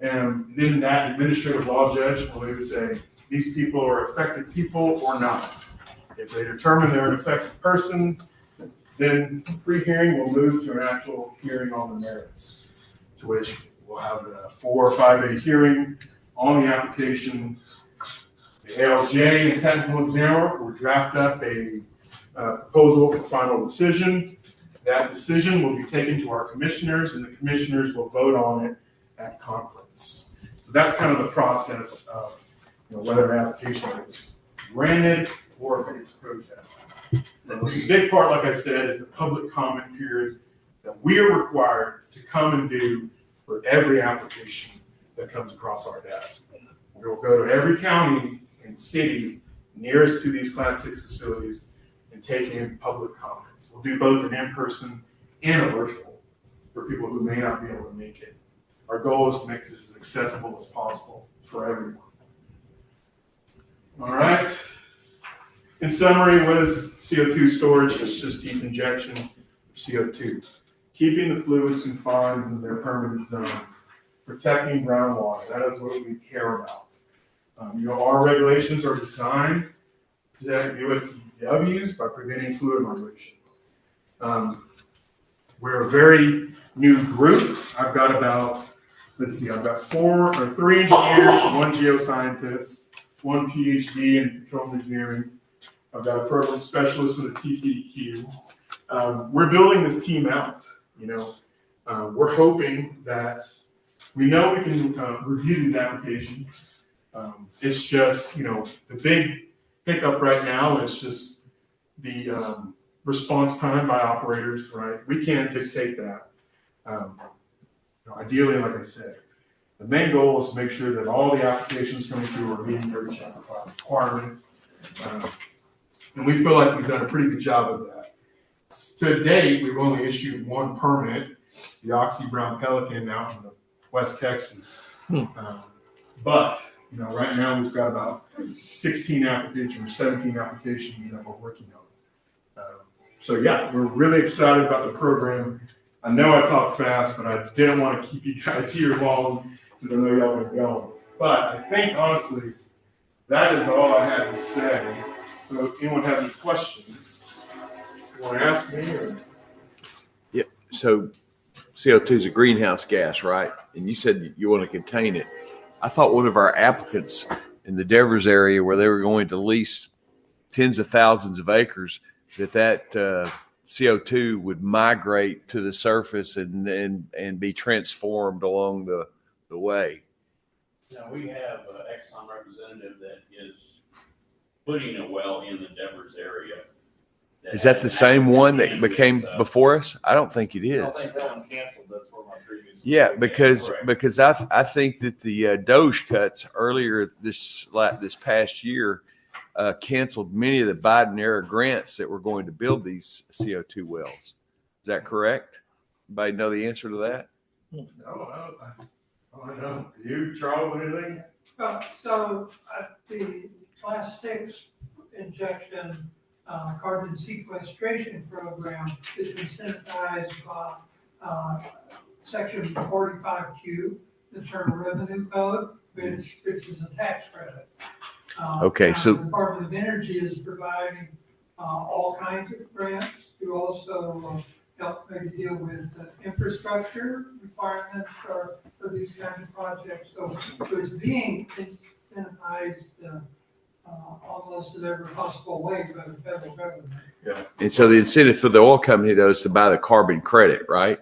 And then that administrative law judge will either say, these people are affected people or not. If they determine they're an affected person, then pre-hearing will move to an actual hearing on the merits, to which we'll have a 4 or 5 day hearing on the application. The ALJ and technical examiner will draft up a proposal for final decision. That decision will be taken to our commissioners, and the commissioners will vote on it at conference. So that's kind of the process of whether an application gets granted or if it gets protested. The big part, like I said, is the public comment period that we are required to come and do for every application that comes across our desk. We will go to every county and city nearest to these Class 6 facilities and take in public comments. We'll do both an in-person and a virtual for people who may not be able to make it. Our goal is to make this as accessible as possible for everyone. All right. In summary, what is CO2 storage? It's just deep injection of CO2. Keeping the fluids confined in their permitted zones. Protecting groundwater. That is what we care about. Our regulations are designed to protect USDWs by preventing fluid migration. We're a very new group. I've got about, I've got 3 engineers, 1 geoscientist, 1 PhD in controls engineering. I've got a program specialist with a TCEQ. We're building this team out. We're hoping that we know we can review these applications. It's just, the big hiccup right now is just the response time by operators, right? We can't dictate that. Ideally, like I said, the main goal is to make sure that all the applications coming through are meeting every chapter 5 requirements. And we feel like we've done a pretty good job of that. To date, we've only issued 1 permit, the Oxy Brown Pelican out in West Texas. But right now we've got about 16 applications or 17 applications that we're working on. So yeah, we're really excited about the program. I know I talk fast, but I didn't want to keep you guys here long because I know y'all are going. But I think honestly, that is all I had to say. So if anyone have any questions, you want to ask me or? Yeah. So CO2 is a greenhouse gas, right? And you said you want to contain it. I thought one of our applicants in the Devers area, where they were going to lease tens of thousands of acres, that CO2 would migrate to the surface and be transformed along the way. Now, we have an Exxon representative that is putting a well in the Devers area. Is that the same one that became before us? I don't think it is. I think that one canceled. That's where my previous. Yeah, because I think that the Doge cuts earlier this past year canceled many of the Biden era grants that were going to build these CO2 wells. Is that correct? Anybody know the answer to that? No, I don't know. Do you, Charles, anything? So the Class 6 injection carbon sequestration program is incentivized by Section 45Q, the Internal Revenue Code, which is a tax credit. Okay, so the Department of Energy is providing all kinds of grants to also help maybe deal with infrastructure requirements for these kinds of projects. So it's being incentivized almost in every possible way by the federal government. Yeah. and so the incentive for the oil company though is to buy the carbon credit, right?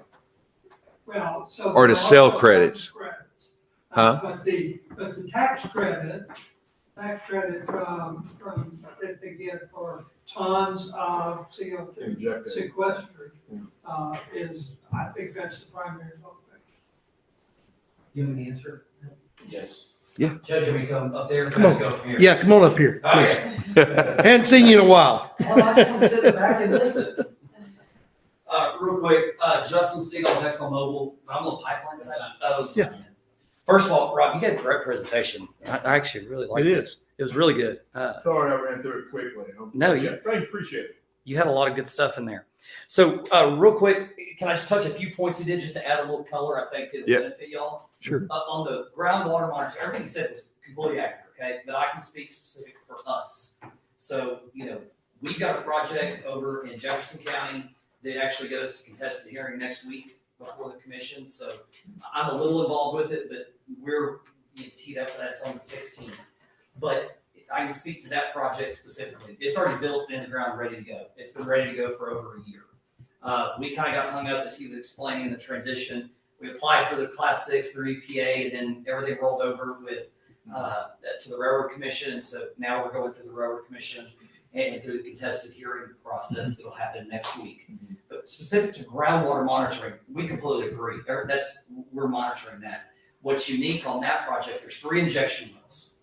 Well, so Or to there are sell also credits. credits. Huh? But the tax credit from that they get for tons of CO2 Injected. sequestered, is, I think that's the primary motivation. You have an answer? Yes. Judge, we come up there. Come on. Go from here. Yeah, come on up here, please. Okay. Hadn't seen you in a while. Well, I just want to sit back and listen. Real quick, Justin Stegall, ExxonMobil. I'm on the pipeline side. Oh, Yeah. First of all, Rob, you had a great presentation. I actually really liked It it. is. It was really good. Sorry, I ran through it quickly. No, Yeah, thank you, appreciate it. You had a lot of good stuff in there. So, real quick, can I just touch a few points you did just to add a little color? I think it'll Yep. benefit y'all. Sure. On the groundwater monitoring, everything you said was completely accurate, okay? But I can speak specific for us. So, we've got a project over in Jefferson County that actually goes to contested hearing next week before the commission. So I'm a little involved with it, but we're teed up for that. It's on the 16th. But I can speak to that project specifically. It's already built and in the ground, ready to go. It's been ready to go for over a year. We kind of got hung up as he was explaining the transition. We applied for the Class 6 through EPA, and then everything rolled over with to the Railroad Commission. And so now we're going through the Railroad Commission and through the contested hearing process that'll happen next week. But specific to groundwater monitoring, we completely agree. We're monitoring that. What's unique on that project, there's 3 injection wells.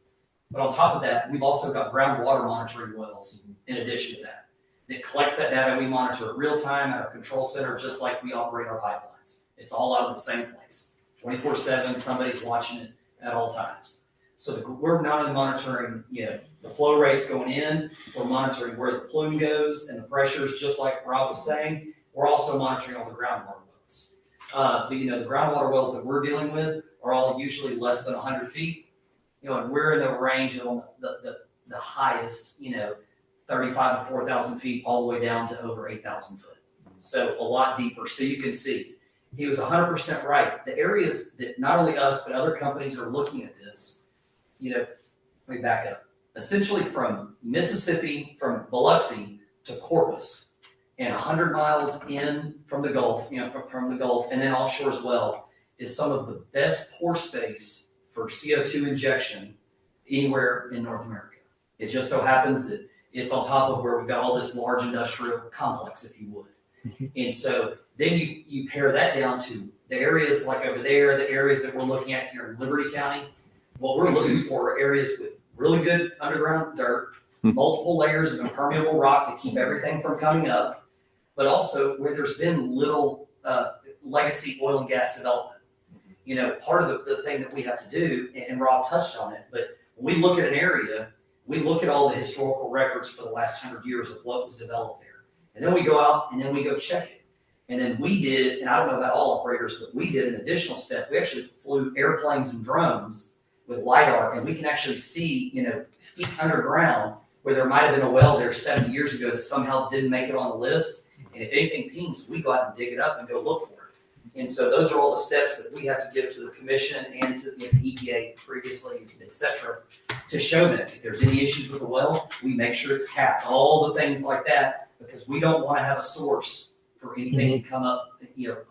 But on top of that, we've also got groundwater monitoring wells in addition to that. That collects that data. We monitor it real time at our control center, just like we operate our pipelines. It's all out of the same place. 24/7, somebody's watching it at all times. So we're not only monitoring, the flow rates going in, we're monitoring where the plume goes and the pressures, just like Rob was saying. We're also monitoring all the groundwater wells. But the groundwater wells that we're dealing with are all usually less than 100 feet. And we're in the range of the highest, 35 to 4,000 feet, all the way down to over 8,000 foot. So a lot deeper. So you can see, he was 100% right. The areas that not only us, but other companies are looking at this, let me back up. Essentially from Mississippi, from Biloxi to Corpus, and 100 miles in from the Gulf, from the Gulf, and then offshore as well, is some of the best pore space for CO2 injection anywhere in North America. It just so happens that it's on top of where we've got all this large industrial complex, if you would. And so then you pair that down to the areas like over there, the areas that we're looking at here in Liberty County. What we're looking for are areas with really good underground dirt, multiple layers of impermeable rock to keep everything from coming up, but also where there's been little legacy oil and gas development. Part of the thing that we have to do, and Rob touched on it, but when we look at an area, we look at all the historical records for the last 100 years of what was developed there. And then we go out and then we go check it. And then we did, and I don't know about all operators, but we did an additional step. We actually flew airplanes and drones with LiDAR, and we can actually see, feet underground where there might have been a well there 70 years ago that somehow didn't make it on the list. And if anything pings, we go out and dig it up and go look for it. And so those are all the steps that we have to give to the commission and to the EPA previously, et cetera, to show that if there's any issues with the well, we make sure it's capped, all the things like that, because we don't want to have a source for anything to come up,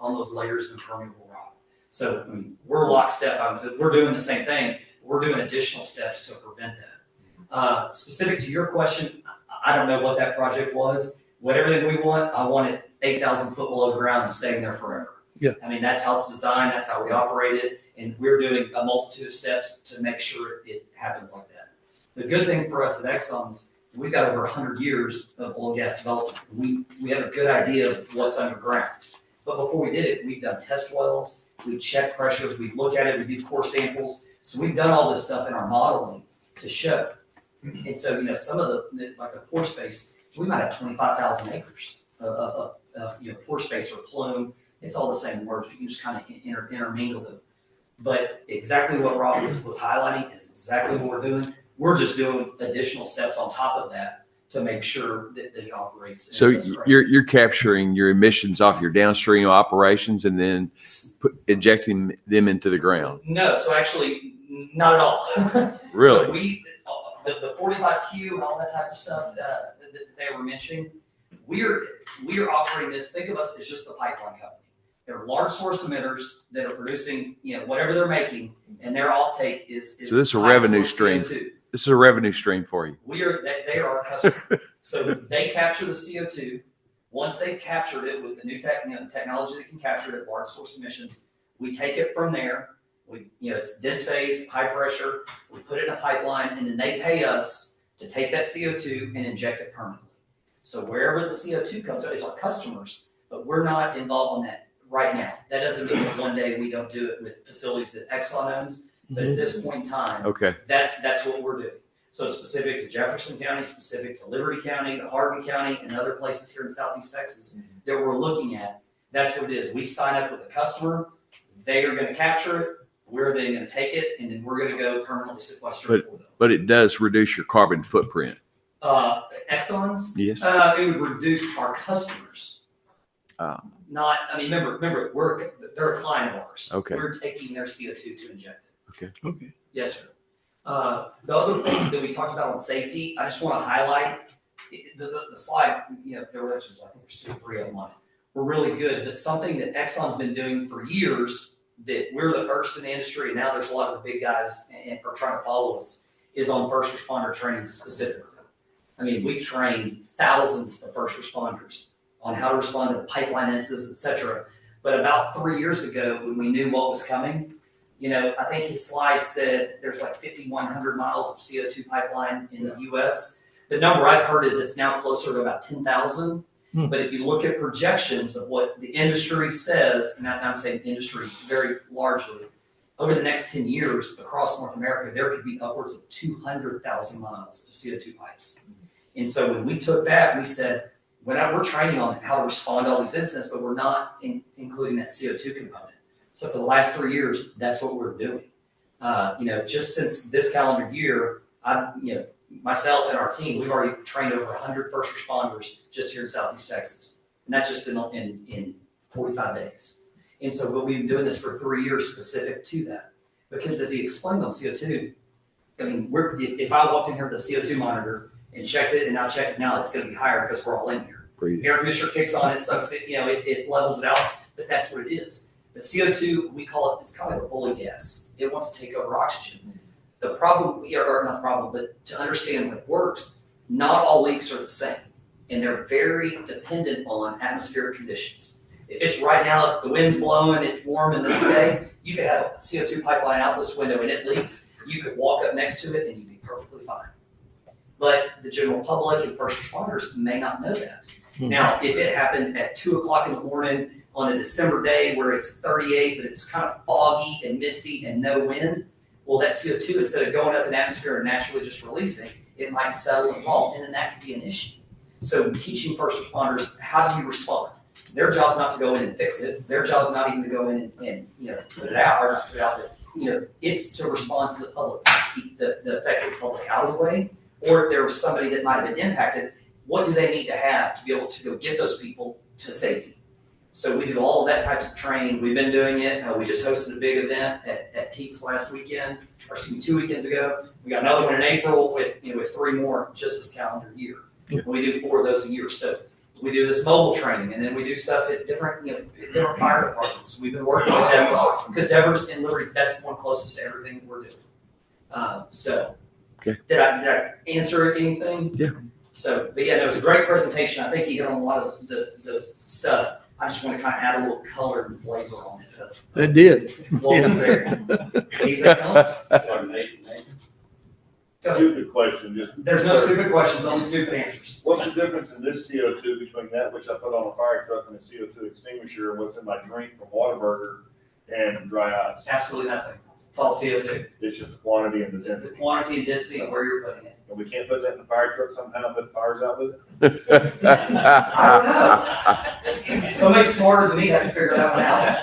on those layers of impermeable rock. So we're lockstep. We're doing the same thing. We're doing additional steps to prevent that. Specific to your question, I don't know what that project was. Whatever we want, I want it 8,000 foot below the ground and staying there forever. Yeah. That's how it's designed. That's how we operate it. And we're doing a multitude of steps to make sure it happens like that. The good thing for us at Exxon is we've got over 100 years of oil and gas development. We have a good idea of what's underground. But before we did it, we've done test wells. We check pressures. We look at it. We do core samples. So we've done all this stuff in our modeling to show. And so, some of the pore space, we might have 25,000 acres of pore space or plume. It's all the same words. We can just kind of intermingle them. But exactly what Rob was highlighting is exactly what we're doing. We're just doing additional steps on top of that to make sure that it operates. So you're capturing your emissions off your downstream operations and then injecting them into the ground. No, so actually not at all. Really? So the 45Q and all that type of stuff that they were mentioning, we are operating this. Think of us as just the pipeline company. They're large source emitters that are producing, whatever they're making, and their offtake is. So this is a high revenue source stream. CO2. This is a revenue stream for you. They are our customer. So they capture the CO2. Once they've captured it with the new technology that can capture it at large source emissions, we take it from there. It's dense phase, high pressure. We put it in a pipeline, and then they pay us to take that CO2 and inject it permanently. So wherever the CO2 comes out, it's our customers, but we're not involved on that right now. That doesn't mean that one day we don't do it with facilities that Exxon owns, but at this point in time, Okay. that's what we're doing. So specific to Jefferson County, specific to Liberty County, to Hardin County, and other places here in Southeast Texas that we're looking at, that's what it is. We sign up with a customer, they are going to capture it, we're then going to take it, and then we're going to go permanently sequester it for them. But it does reduce your carbon footprint. Exxon's, Yes. it would reduce our customers. Not, remember, they're a client of ours. Okay. We're taking their CO2 to inject it. Okay. Yes, sir. The other thing that we talked about on safety, I just want to highlight the slide, there were extras, I think there's 2 or 3 of them on it. We're really good, but something that Exxon's been doing for years, that we're the first in the industry, and now there's a lot of the big guys and are trying to follow us, is on first responder training specifically. We trained thousands of first responders on how to respond to pipeline incidents, et cetera. But about 3 years ago, when we knew what was coming, I think his slide said there's like 5,100 miles of CO2 pipeline in the U.S. The number I've heard is it's now closer to about 10,000. But if you look at projections of what the industry says, and I'm saying industry very largely, over the next 10 years across North America, there could be upwards of 200,000 miles of CO2 pipes. And so when we took that, we said, we're training on how to respond to all these incidents, but we're not including that CO2 component. So for the last 3 years, that's what we're doing. Just since this calendar year, myself and our team, we've already trained over 100 first responders just here in Southeast Texas. And that's just in 45 days. And so we've been doing this for 3 years specific to that. Because as he explained on CO2, if I walked in here with a CO2 monitor and checked it, and now checked it now, it's going to be higher because we're all in here. Crazy. Air conditioner kicks on, it sucks it, it levels it out, but that's what it is. The CO2, we call it, it's kind of a bully gas. It wants to take over oxygen. The problem, or not the problem, but to understand what works, not all leaks are the same. And they're very dependent on atmospheric conditions. If it's right now, if the wind's blowing, it's warm in the day, you could have a CO2 pipeline out this window and it leaks. You could walk up next to it and you'd be perfectly fine. But the general public and first responders may not know that. Now, if it happened at 2:00 in the morning on a December day where it's 38, but it's kind of foggy and misty and no wind, well, that CO2, instead of going up in the atmosphere and naturally just releasing, it might settle and fall, and then that could be an issue. So teaching first responders, how do you respond? Their job's not to go in and fix it. Their job's not even to go in and put it out, or not put it out, but it's to respond to the public, keep the affected public out of the way. Or if there was somebody that might have been impacted, what do they need to have to be able to go get those people to safety? So we do all of that types of training. We've been doing it. We just hosted a big event at Teaks last weekend, or 2 weekends ago. We got another one in April with 3 more just this calendar year. And we do 4 of those a year. So we do this mobile training, and then we do stuff at different fire departments. We've been working with Devers, because Devers and Liberty, that's the one closest to everything we're doing. Okay. Did I answer anything? Yeah. So, but yeah, it was a great presentation. I think he hit on a lot of the stuff. I just want to kind of add a little color and flavor on it. That did. What was there? Anything else? Stupid question, just. There's no stupid questions, only stupid answers. What's the difference in this CO2 between that which I put on a fire truck and a CO2 extinguisher, and what's in my drink from Whataburger and dry ice? Absolutely nothing. It's all CO2. It's just the quantity and the It's density. the quantity and density of where you're putting it. And we can't put that in the fire truck somehow and put fires out with it? I don't know. Somebody smarter than me has to figure that one out.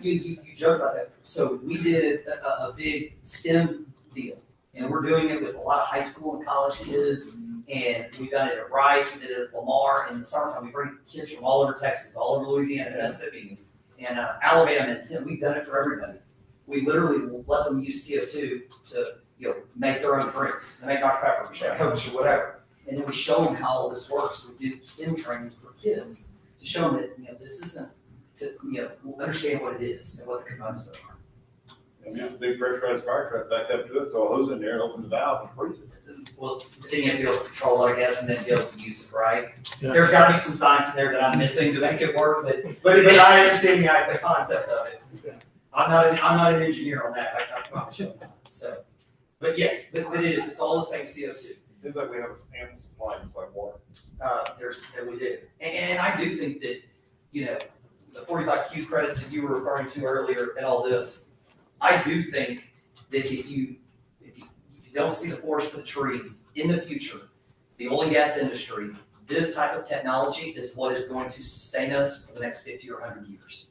You joke about that. So we did a big STEM deal, and we're doing it with a lot of high school and college kids, and we've done it at Rice, we did it at Lamar. In the summertime, we bring kids from all over Texas, all over Louisiana, Mississippi, and Alabama, and Tim. We've done it for everybody. We literally let them use CO2 to make their own drinks, to make Dr. Pepper, Coke, or whatever. And then we show them how all this works. We do STEM training for kids. to show them that, this isn't, to, understand what it is and what the components of it are. And just a big pressurized fire truck back up to it, throw a hose in there and open the valve and freeze it. Well, then you have to be able to control it, I guess, and then be able to use it, right? Yeah. There's gotta be some science in there that I'm missing to make it work, but I understand the concept of it. I'm not an engineer on that, I promise you I'm not, so. But yes, but it's all the same CO2. Seems like we have ample supply, just like water. We do. And I do think that, the 45Q credits that you were referring to earlier and all this, I do think that if you don't see the forest for the trees in the future, the oil and gas industry, this type of technology is what is going to sustain us for the next 50 or 100 years.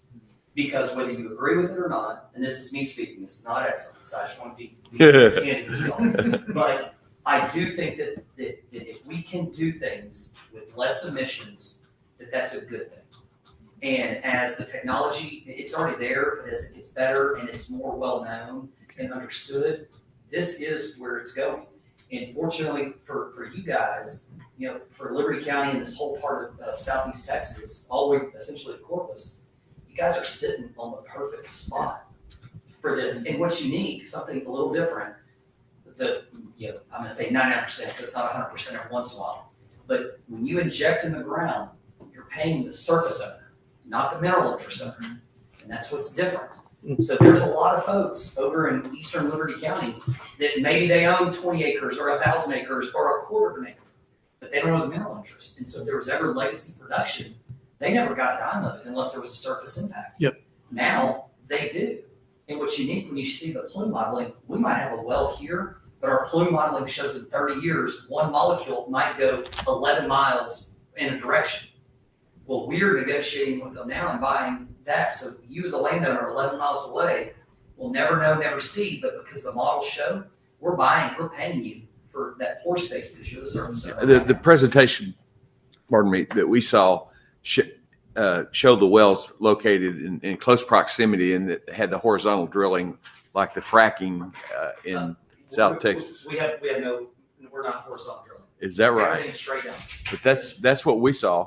Because whether you agree with it or not, and this is me speaking, this is not excellence, I just want to be candid with y'all. But I do think that if we can do things with less emissions, that's a good thing. And as the technology, it's already there, but as it gets better and it's more well-known and understood, this is where it's going. And fortunately for you guys, for Liberty County and this whole part of Southeast Texas, all the way essentially to Corpus, you guys are sitting on the perfect spot for this. And what's unique, something a little different, I'm gonna say 99%, because it's not 100% every once in a while. But when you inject in the ground, you're paying the surface owner, not the mineral interest owner. And that's what's different. So there's a lot of folks over in eastern Liberty County that maybe they own 20 acres or 1,000 acres or a quarter of an acre, but they don't know the mineral interest. And so if there was ever legacy production, they never got a dime of it unless there was a surface impact. Yep. Now they do. And what's unique when you see the plume modeling, we might have a well here, but our plume modeling shows in 30 years, one molecule might go 11 miles in a direction. Well, we're negotiating with them now and buying that. So you as a landowner 11 miles away will never know, never see, but because the models show, we're paying you for that pore space because you're the surface owner. The presentation, pardon me, that we saw showed the wells located in close proximity and that had the horizontal drilling like the fracking in South Texas. We're not horizontal drilling. Is that right? Everything's straight down. But that's what we saw.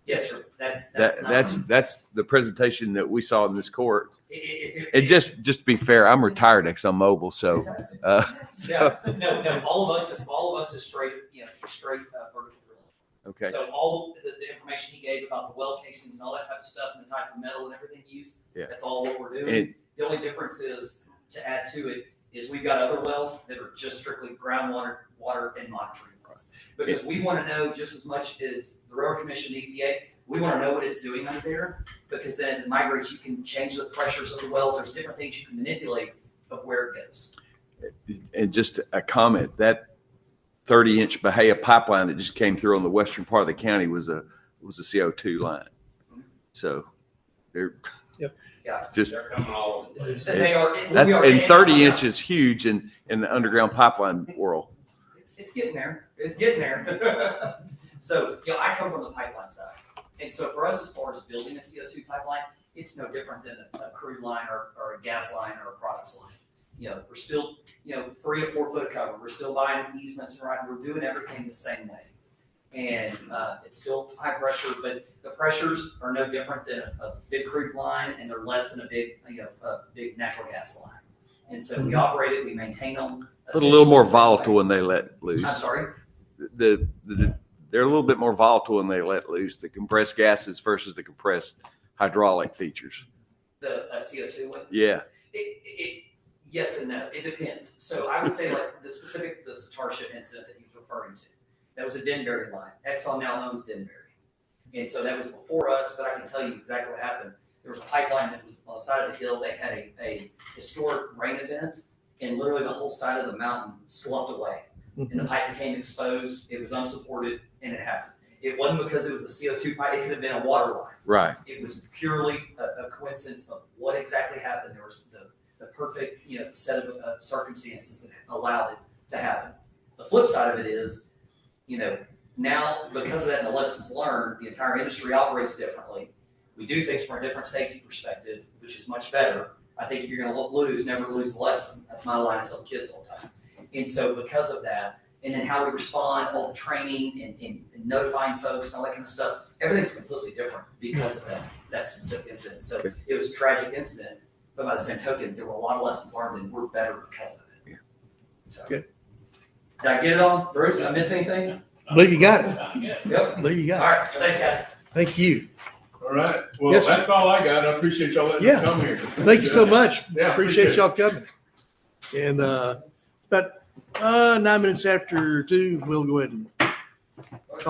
Yes, sir. That's the presentation that we saw in this court. it, And just to be fair, I'm retired ExxonMobil, so fantastic. so No. All of us is straight, straight vertical drilling. okay. So all the information he gave about the well casings and all that type of stuff and the type of metal and everything used, Yeah. that's all what we're doing. And The only difference is, to add to it, is we've got other wells that are just strictly groundwater, water, and monitoring wells. Because we want to know just as much as the Railroad Commission, the EPA, we want to know what it's doing under there. Because then as it migrates, you can change the pressures of the wells. There's different things you can manipulate of where it goes. And just a comment, that 30-inch Bahia pipeline that just came through on the western part of the county was a CO2 line. So they're Yeah. just They're coming all over the place. They are. that, we are and in- 30 inches huge in the underground pipeline world. It's getting there. It's getting there. So, I come from the pipeline side. And so for us, as far as building a CO2 pipeline, it's no different than a crude line or a gas line or a products line. We're still, 3 to 4 foot cover. We're still buying easements and right. We're doing everything the same way. And it's still high pressure, but the pressures are no different than a big crude line, and they're less than a big natural gas line. And so we operate it, we maintain them. But a little more essentially the same volatile way. when they let loose. I'm sorry. They're a little bit more volatile when they let loose the compressed gases versus the compressed hydraulic features. The CO2 one. Yeah. Yes and no. It depends. So I would say like the Satarship incident that he was referring to, that was a Denbury line. Exxon now owns Denbury. And so that was before us, but I can tell you exactly what happened. There was a pipeline that was on the side of the hill. They had a historic rain event, and literally the whole side of the mountain slumped away. And the pipe became exposed. It was unsupported, and it happened. It wasn't because it was a CO2 pipe. It could have been a water line. Right. It was purely a coincidence of what exactly happened. There was the perfect set of circumstances that allowed it to happen. The flip side of it is, now because of that and the lessons learned, the entire industry operates differently. We do things from a different safety perspective, which is much better. I think if you're going to lose, never lose the lesson. That's my line I tell the kids all the time. And so because of that, and then how we respond, all the training and notifying folks and all that kind of stuff, everything's completely different because of that specific incident. So Okay. it was a tragic incident, but by the same token, there were a lot of lessons learned and we're better because of it. Yeah. So, Okay. did I get it all, Bruce? Did I miss anything? I believe you got it. Yep. I believe you All got right, thanks, guys. it. Thank you. All right. Well, Yes, sir. that's all I got. I appreciate y'all letting Yeah. us come here. Thank you so much. Yeah, Appreciate appreciate it. y'all coming. And about 9 minutes after 2, we'll go ahead and